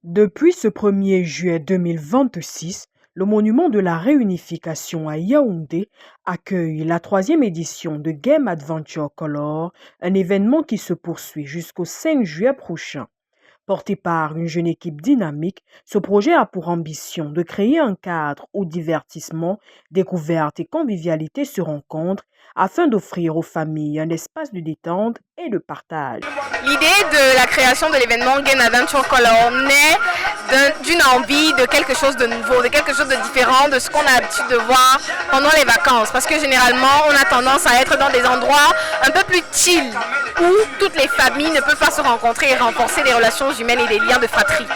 Depuis ce 1er juillet 2026, le monument de la réunification à Yaoundé accueille la 3e édition de Game Adventure Color, un événement qui se poursuit jusqu'au 5 juillet prochain. Porté par une jeune équipe dynamique, ce projet a pour ambition de créer un cadre où divertissement, découverte et convivialité se rencontrent afin d'offrir aux familles un espace de détente et de partage. L'idée de la création de l'événement Game Adventure Color naît d'une envie de quelque chose de nouveau, de quelque chose de différent de ce qu'on a l'habitude de voir pendant les vacances. Parce que généralement, on a tendance à être dans des endroits un peu plus chill, où toutes les familles ne peuvent pas se rencontrer et renforcer les relations humaines et des liens de fratrie.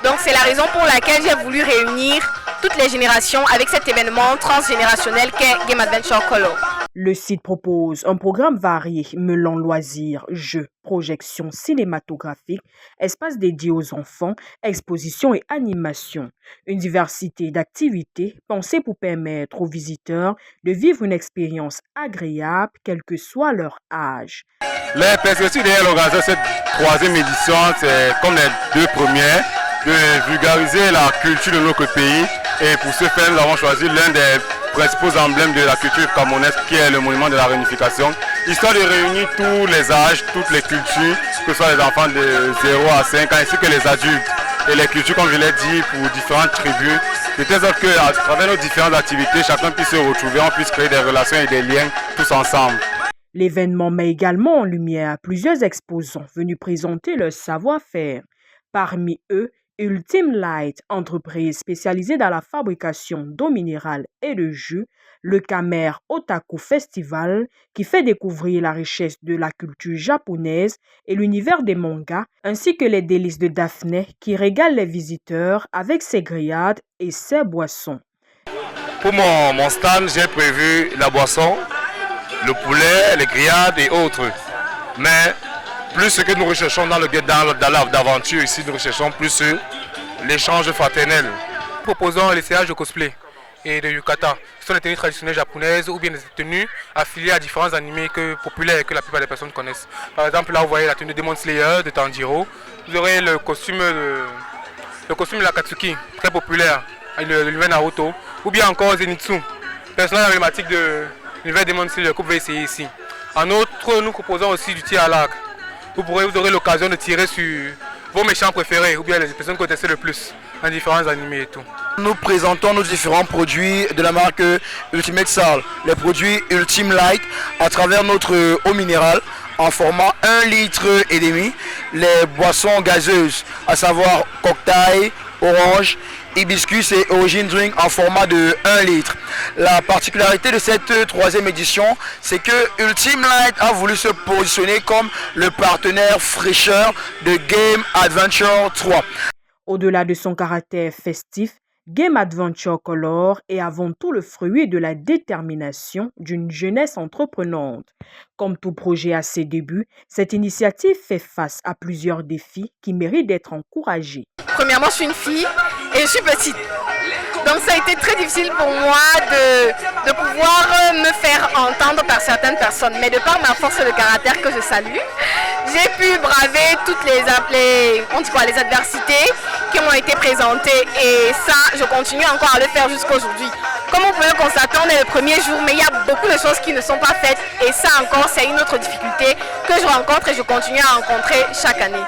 Donc c'est la raison pour laquelle j'ai voulu réunir toutes les générations avec cet événement transgénérationnel qu'est Game Adventure Color. Le site propose un programme varié mêlant loisirs, jeux, projections cinématographiques, espaces dédiés aux enfants, expositions et animations. Une diversité d'activités pensées pour permettre aux visiteurs de vivre une expérience agréable, quel que soit leur âge. Les perspectives derrière l'organisation de cette 3e édition, c'est comme les 2 premières, de vulgariser la culture de notre pays. Et pour ce faire, nous avons choisi l'un des principaux emblèmes de la culture camerounaise qui est le monument de la réunification, histoire de réunir tous les âges, toutes les cultures, que ce soit les enfants de 0 à 5 ans ainsi que les adultes et les cultures, comme je l'ai dit, pour différentes tribus, de telle sorte qu'à travers nos différentes activités, chacun puisse se retrouver, on puisse créer des relations et des liens tous ensemble. L'événement met également en lumière plusieurs exposants venus présenter leur savoir-faire. Parmi eux, Ultime Light, entreprise spécialisée dans la fabrication d'eau minérale et de jus, le Kamer Otaku Festival, qui fait découvrir la richesse de la culture japonaise et l'univers des mangas, ainsi que les délices de Daphné, qui régalent les visiteurs avec ses grillades et ses boissons. Pour mon stand, j'ai prévu la boisson, le poulet, les grillades et autres. Mais plus ce que nous recherchons dans l'aventure ici, nous recherchons plus l'échange fraternel. Nous proposons l'essayage de cosplay et de yukata. Ce sont les tenues traditionnelles japonaises ou bien des tenues affiliées à différents animés populaires que la plupart des personnes connaissent. Par exemple, là vous voyez la tenue de Demon Slayer, de Tanjiro. Vous aurez le costume de l'Akatsuki, très populaire, l'univers Naruto. Ou bien encore Zenitsu, personnage emblématique de l'univers Demon Slayer que vous pouvez essayer ici. En outre, nous proposons aussi du tir à l'arc. Vous aurez l'occasion de tirer sur vos méchants préférés ou bien les personnes que vous connaissez le plus dans différents animés et tout. Nous présentons nos différents produits de la marque Ultimate Sal, les produits Ultime Light à travers notre eau minérale en format 1,5 litre, les boissons gazeuses, à savoir cocktail, orange, hibiscus et origin drink en format de 1 litre. La particularité de cette 3e édition, c'est que Ultime Light a voulu se positionner comme le partenaire fraîcheur de Game Adventure 3. Au-delà de son caractère festif, Game Adventure Color est avant tout le fruit de la détermination d'une jeunesse entreprenante. Comme tout projet à ses débuts, cette initiative fait face à plusieurs défis qui méritent d'être encouragés. Premièrement, je suis une fille et je suis petite. Donc ça a été très difficile pour moi de pouvoir me faire entendre par certaines personnes. Mais de par ma force de caractère que je salue, j'ai pu braver toutes les adversités qui m'ont été présentées. Et ça, je continue encore à le faire jusqu'à aujourd'hui. Comme vous pouvez le constater, on est le 1er jour, mais il y a beaucoup de choses qui ne sont pas faites. Et ça encore, c'est une autre difficulté que je rencontre et je continue à rencontrer chaque année.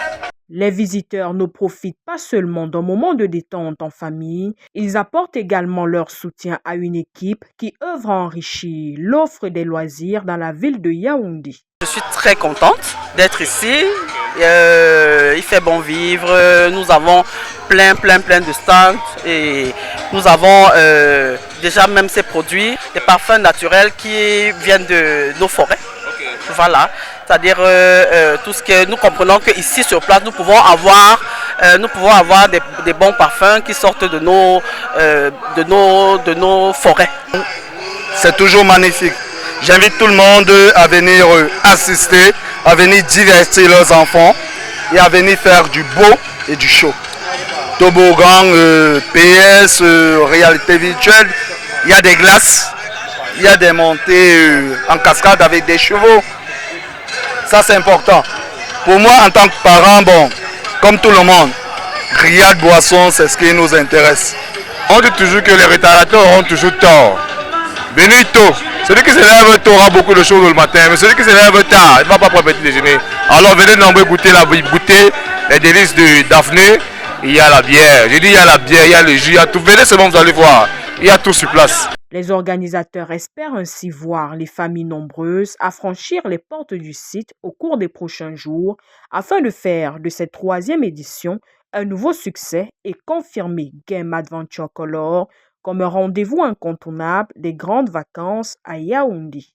Les visiteurs ne profitent pas seulement d'un moment de détente en famille, ils apportent également leur soutien à une équipe qui œuvre à enrichir l'offre des loisirs dans la ville de Yaoundé. Je suis très contente d'être ici, il fait bon vivre, nous avons plein de stands et nous avons déjà même ces produits, des parfums naturels qui viennent de nos forêts. Voilà, c'est-à-dire tout ce que nous comprenons qu'ici sur place nous pouvons avoir des bons parfums qui sortent de nos forêts. C'est toujours magnifique. J'invite tout le monde à venir assister, à venir divertir leurs enfants et à venir faire du beau et du chaud. Toboggan, PS, réalité virtuelle, il y a des glaces, il y a des montées en cascade avec des chevaux. Ça c'est important. Pour moi en tant que parent, bon, comme tout le monde, grillade boisson, c'est ce qui nous intéresse. On dit toujours que les retardateurs auront toujours tort. Venez tôt. Celui qui se lève tôt aura beaucoup de choses le matin, mais celui qui se lève tard, il ne va pas prendre petit déjeuner. Alors venez nombreux goûter les délices de Daphné. Il y a la bière. J'ai dit il y a la bière, il y a le jus, il y a tout. Venez seulement, vous allez voir. Il y a tout sur place. Les organisateurs espèrent ainsi voir les familles nombreuses affranchir les portes du site au cours des prochains jours afin de faire de cette troisième édition un nouveau succès et confirmer Game Adventure Color comme un rendez-vous incontournable des grandes vacances à Yaoundé.